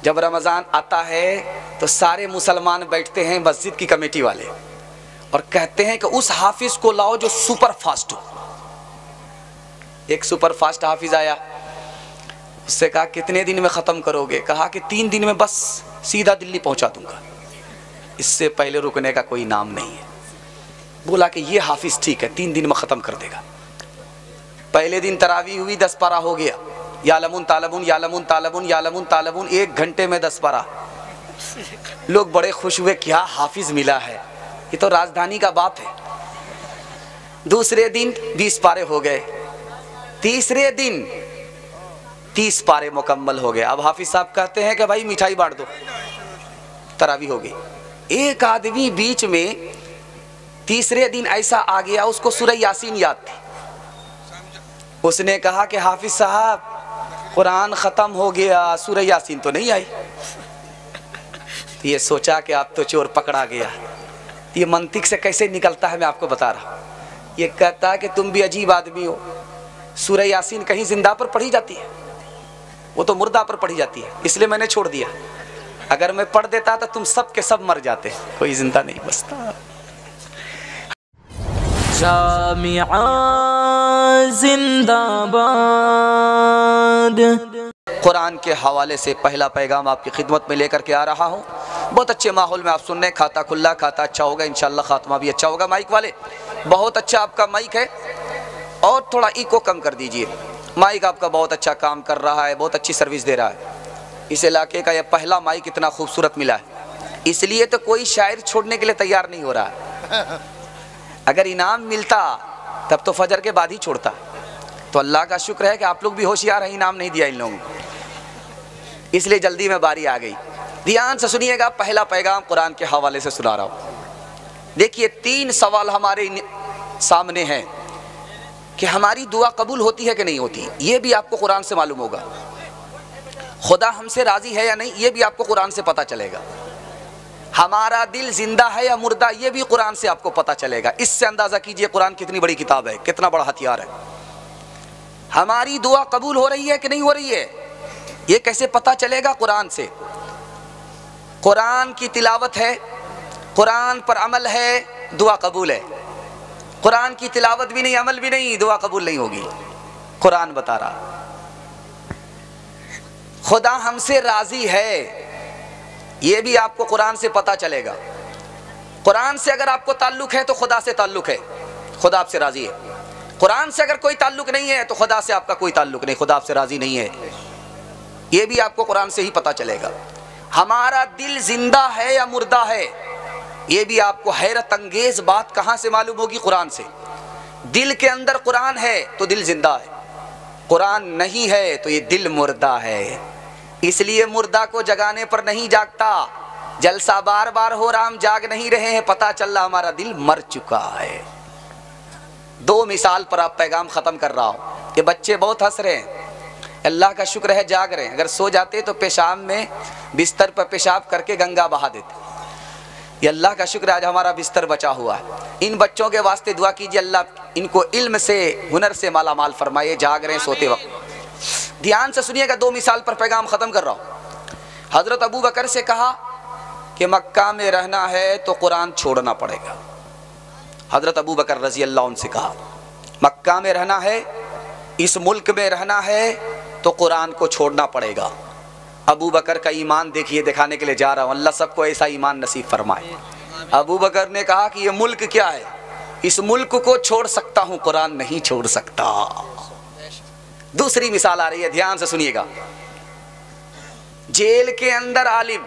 جب رمضان آتا ہے تو سارے مسلمان بیٹھتے ہیں مسجد کی کمیٹی والے اور کہتے ہیں کہ اس حافظ کو لاؤ جو سپر فاسٹ ہو۔ ایک سپر فاسٹ حافظ آیا، اس سے کہا کتنے دن میں ختم کرو گے؟ کہا کہ 3 دن میں بس سیدھا دلی پہنچا دوں گا، اس سے پہلے رکنے کا کوئی نام نہیں ہے۔ بولا کہ یہ حافظ ٹھیک ہے، 3 دن میں ختم کر دے گا۔ پہلے دن تراویح ہوئی، 10 پارہ ہو گیا، یعلمون تالبون یعلمون تالبون یعلمون تالبون، 1 گھنٹے میں 10 پارہ۔ لوگ بڑے خوش ہوئے، کیا حافظ ملا ہے، یہ تو راجدھانی کا باپ ہے۔ دوسرے دن 20 پارے ہو گئے، تیسرے دن 30 پارے مکمل ہو گئے۔ اب حافظ صاحب کہتے ہیں کہ بھائی مٹھائی بانٹ دو، تراویح ہو گئی۔ ایک آدمی بیچ میں تیسرے دن ایسا آ گیا، اس کو سورہ یاسین یاد تھی۔ اس نے کہا کہ حافظ صاحب قرآن ختم ہو گیا، سورہ یاسین تو نہیں آئی۔ یہ سوچا کہ اب تو چور پکڑا گیا۔ یہ منطق سے کیسے نکلتا ہے میں آپ کو بتا رہا ہوں۔ یہ کہتا ہے کہ تم بھی عجیب آدمی ہو، سورہ یاسین کہیں زندہ پر پڑھی جاتی ہے؟ وہ تو مردہ پر پڑھی جاتی ہے، اس لیے میں نے چھوڑ دیا۔ اگر میں پڑھ دیتا تو تم سب کے سب مر جاتے، کوئی زندہ نہیں بچتا۔ جامعہ زندہ باد۔ قرآن کے حوالے سے پہلا پیغام آپ کی خدمت میں لے کر کے آ رہا ہوں۔ بہت اچھے ماحول میں آپ سن رہے ہیں، کھاتا کھلا کھاتا اچھا ہوگا، انشاءاللہ خاتمہ بھی اچھا ہوگا۔ مائک والے بہت اچھا آپ کا مائک ہے، اور تھوڑا ایکو کم کر دیجئے۔ مائک آپ کا بہت اچھا کام کر رہا ہے، بہت اچھی سروس دے رہا ہے۔ اس علاقے کا یہ پہلا مائک اتنا خوبصورت ملا ہے، اس لیے تو کوئی شاعر چھوڑنے کے لیے تیار نہیں ہو رہا ہے۔ اگر انعام ملتا تب تو فجر کے بعد ہی چھوڑتا۔ تو اللہ کا شکر ہے کہ آپ لوگ بھی ہوشیار ہیں، انعام نہیں دیا ان لوگوں کو، اس لیے جلدی میں باری آ گئی۔ دھیان سے سنیے گا، پہلا پیغام قرآن کے حوالے سے سنا رہا ہوں۔ دیکھیے 3 سوال ہمارے سامنے ہیں کہ ہماری دعا قبول ہوتی ہے کہ نہیں ہوتی، یہ بھی آپ کو قرآن سے معلوم ہوگا۔ خدا ہم سے راضی ہے یا نہیں، یہ بھی آپ کو قرآن سے پتہ چلے گا۔ ہمارا دل زندہ ہے یا مردہ، یہ بھی قرآن سے آپ کو پتہ چلے گا۔ اس سے اندازہ کیجئے قرآن کتنی بڑی کتاب ہے، کتنا بڑا ہتھیار ہے۔ ہماری دعا قبول ہو رہی ہے کہ نہیں ہو رہی ہے، یہ کیسے پتہ چلے گا؟ قرآن سے۔ قرآن کی تلاوت ہے، قرآن پر عمل ہے، دعا قبول ہے۔ قرآن کی تلاوت بھی نہیں، عمل بھی نہیں، دعا قبول نہیں ہوگی۔ قرآن بتا رہا خدا ہم سے راضی ہے، یہ بھی آپ کو قرآن سے پتہ چلے گا۔ قرآن سے اگر آپ کو تعلق ہے تو خدا سے تعلق ہے، خدا آپ سے راضی ہے۔ قرآن سے اگر کوئی تعلق نہیں ہے تو خدا سے آپ کا کوئی تعلق نہیں، خدا آپ سے راضی نہیں ہے، یہ بھی آپ کو قرآن سے ہی پتہ چلے گا۔ ہمارا دل زندہ ہے یا مردہ ہے، یہ بھی آپ کو حیرت انگیز بات کہاں سے معلوم ہوگی؟ قرآن سے۔ دل کے اندر قرآن ہے تو دل زندہ ہے، قرآن نہیں ہے تو یہ دل مردہ ہے۔ اس لیے مردہ کو جگانے پر نہیں جاگتا، جلسہ بار بار ہو رہا، ہم جاگ نہیں رہے ہیں، پتہ چل رہا ہمارا دل مر چکا ہے۔ 2 مثال پر آپ پیغام ختم کر رہا ہوں۔ یہ بچے بہت ہنس رہے ہیں، اللہ کا شکر ہے جاگ رہے ہیں، اگر سو جاتے تو پیشاب میں بستر پر پیشاب کر کے گنگا بہا دیتے۔ یہ اللہ کا شکر ہے آج ہمارا بستر بچا ہوا ہے۔ ان بچوں کے واسطے دعا کیجیے، اللہ ان کو علم سے، ہنر سے مالا مال فرمائے، جاگ رہے ہیں سوتے وقت۔ دھیان سے سنیے گا، 2 مثال پر پیغام ختم کر رہا ہوں۔ حضرت ابو بکر سے کہا کہ مکہ میں رہنا ہے تو قرآن چھوڑنا پڑے گا۔ حضرت ابو بکر رضی اللہ عنہ سے کہا مکہ میں رہنا ہے، اس ملک میں رہنا ہے تو قرآن کو چھوڑنا پڑے گا۔ ابو بکر کا ایمان دیکھیے، دکھانے کے لیے جا رہا ہوں، اللہ سب کو ایسا ایمان نصیب فرمائے۔ ابو بکر نے کہا کہ یہ ملک کیا ہے، اس ملک کو چھوڑ سکتا ہوں، قرآن نہیں چھوڑ سکتا۔ دوسری مثال آ رہی ہے، دھیان سے سنیے گا۔ جیل کے اندر عالم،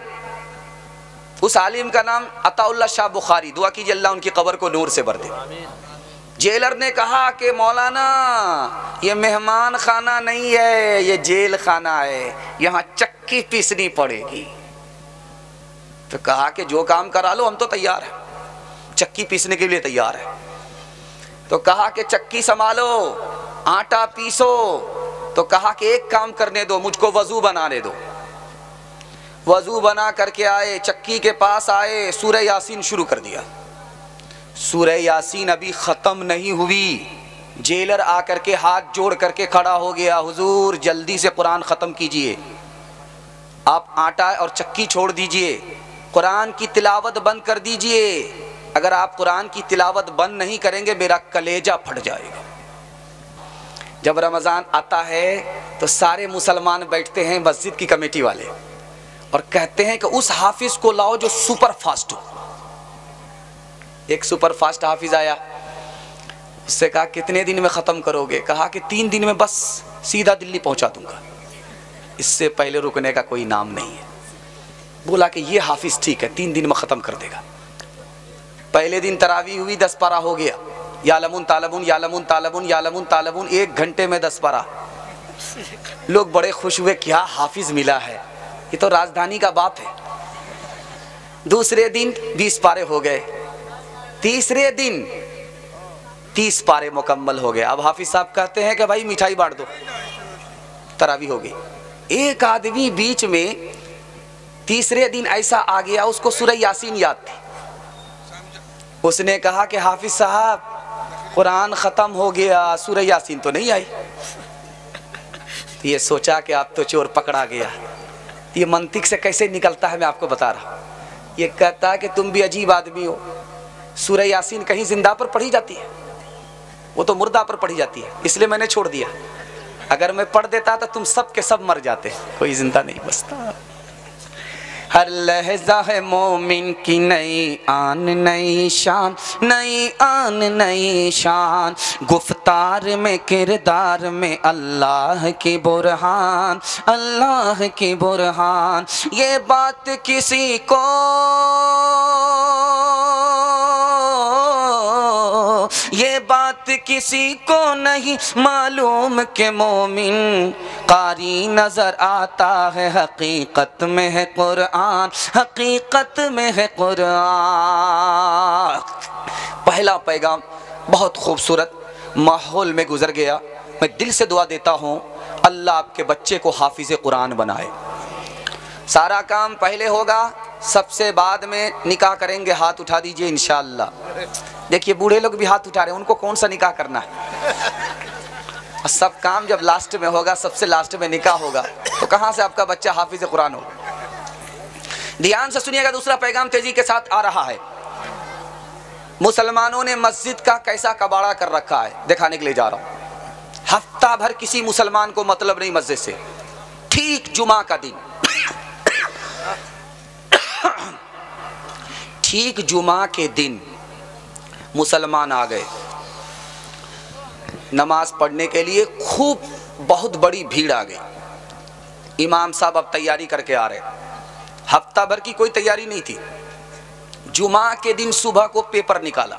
اس عالم کا نام عطا اللہ شاہ بخاری، دعا کیجیے اللہ ان کی قبر کو نور سے بھر دے۔ جیلر نے کہا کہ مولانا یہ مہمان خانہ نہیں ہے، یہ جیل خانہ ہے، یہاں چکی پیسنی پڑے گی۔ تو کہا کہ جو کام کرا لو، ہم تو تیار ہیں، چکی پیسنے کے لیے تیار ہے۔ تو کہا کہ چکی سنبھالو، آٹا پیسو۔ تو کہا کہ ایک کام کرنے دو، مجھ کو وضو بنانے دو۔ وضو بنا کر کے آئے، چکی کے پاس آئے، سورہ یاسین شروع کر دیا۔ سورہ یاسین ابھی ختم نہیں ہوئی، جیلر آ کر کے ہاتھ جوڑ کر کے کھڑا ہو گیا، حضور جلدی سے قرآن ختم کیجئے۔ آپ آٹا اور چکی چھوڑ دیجئے، قرآن کی تلاوت بند کر دیجئے۔ اگر آپ قرآن کی تلاوت بند نہیں کریں گے میرا کلیجہ پھٹ جائے گا۔ جب رمضان آتا ہے تو سارے مسلمان بیٹھتے ہیں مسجد کی کمیٹی والے اور کہتے ہیں کہ اس حافظ کو لاؤ جو سپر فاسٹ ہو۔ ایک سپر فاسٹ حافظ آیا، اس سے کہا کتنے دن میں ختم کرو گے؟ کہا کہ 3 دن میں بس سیدھا دلی پہنچا دوں گا، اس سے پہلے رکنے کا کوئی نام نہیں ہے۔ بولا کہ یہ حافظ ٹھیک ہے 3 دن میں ختم کر دے گا۔ پہلے دن تراویح ہوئی 10 پارہ ہو گیا، یعلمون تالبون یعلمون تالبون یعلمون تالبون، 1 گھنٹے میں 10 پارہ۔ لوگ بڑے خوش ہوئے، کیا حافظ ملا ہے، یہ تو راجدھانی کا باپ ہے۔ دوسرے دن 20 پارے ہو گئے، تیسرے دن 30 پارے مکمل ہو گئے۔ اب حافظ صاحب کہتے ہیں کہ بھائی مٹھائی بانٹ دو، تراویح ہو گئی۔ ایک آدمی بیچ میں تیسرے دن ایسا آ گیا اس کو سورہ یاسین یاد تھی، اس نے کہا کہ حافظ صاحب قرآن ختم ہو گیا، سورہ یاسین تو نہیں آئی۔ تو یہ سوچا کہ آپ تو چور پکڑا گیا۔ یہ منطق سے کیسے نکلتا ہے میں آپ کو بتا رہا ہوں۔ یہ کہتا ہے کہ تم بھی عجیب آدمی ہو، سورہ یاسین کہیں زندہ پر پڑھی جاتی ہے، وہ تو مردہ پر پڑھی جاتی ہے، اس لیے میں نے چھوڑ دیا۔ اگر میں پڑھ دیتا تو تم سب کے سب مر جاتے، کوئی زندہ نہیں بچتا۔ ہر لہجہ ہے مومن کی نئی آن نئی شان، نئی آن نئی شان، گفتار میں کردار میں اللہ کی برہان، اللہ کی برہان۔ یہ بات کسی کو یہ بات کسی کو نہیں معلوم کہ مومن قاری نظر آتا ہے، حقیقت میں ہے قرآن، حقیقت میں ہے قرآن۔ پہلا پیغام بہت خوبصورت ماحول میں گزر گیا۔ میں دل سے دعا دیتا ہوں اللہ آپ کے بچے کو حافظ قرآن بنائے۔ سارا کام پہلے ہوگا، سب سے بعد میں نکاح کریں گے، ہاتھ اٹھا دیجئے انشاءاللہ۔ دیکھیے بوڑھے لوگ بھی ہاتھ اٹھا رہے ہیں، ان کو کون سا نکاح کرنا ہے؟ سب کام جب لاسٹ میں ہوگا، سب سے لاسٹ میں نکاح ہوگا، تو کہاں سے آپ کا بچہ حافظ قرآن ہو؟ دھیان سے سنیے گا، دوسرا پیغام تیزی کے ساتھ آ رہا ہے۔ مسلمانوں نے مسجد کا کیسا کباڑا کر رکھا ہے دکھانے کے لیے جا رہا ہوں۔ ہفتہ بھر کسی مسلمان کو مطلب نہیں مسجد سے، ٹھیک جمعہ کا دن، ٹھیک جمعہ کے دن مسلمان آ گئے نماز پڑھنے کے لیے، خوب بہت بڑی بھیڑ آ گئی۔ امام صاحب اب تیاری کر کے آ رہے، ہفتہ بھر کی کوئی تیاری نہیں تھی۔ جمعہ کے دن صبح کو پیپر نکالا،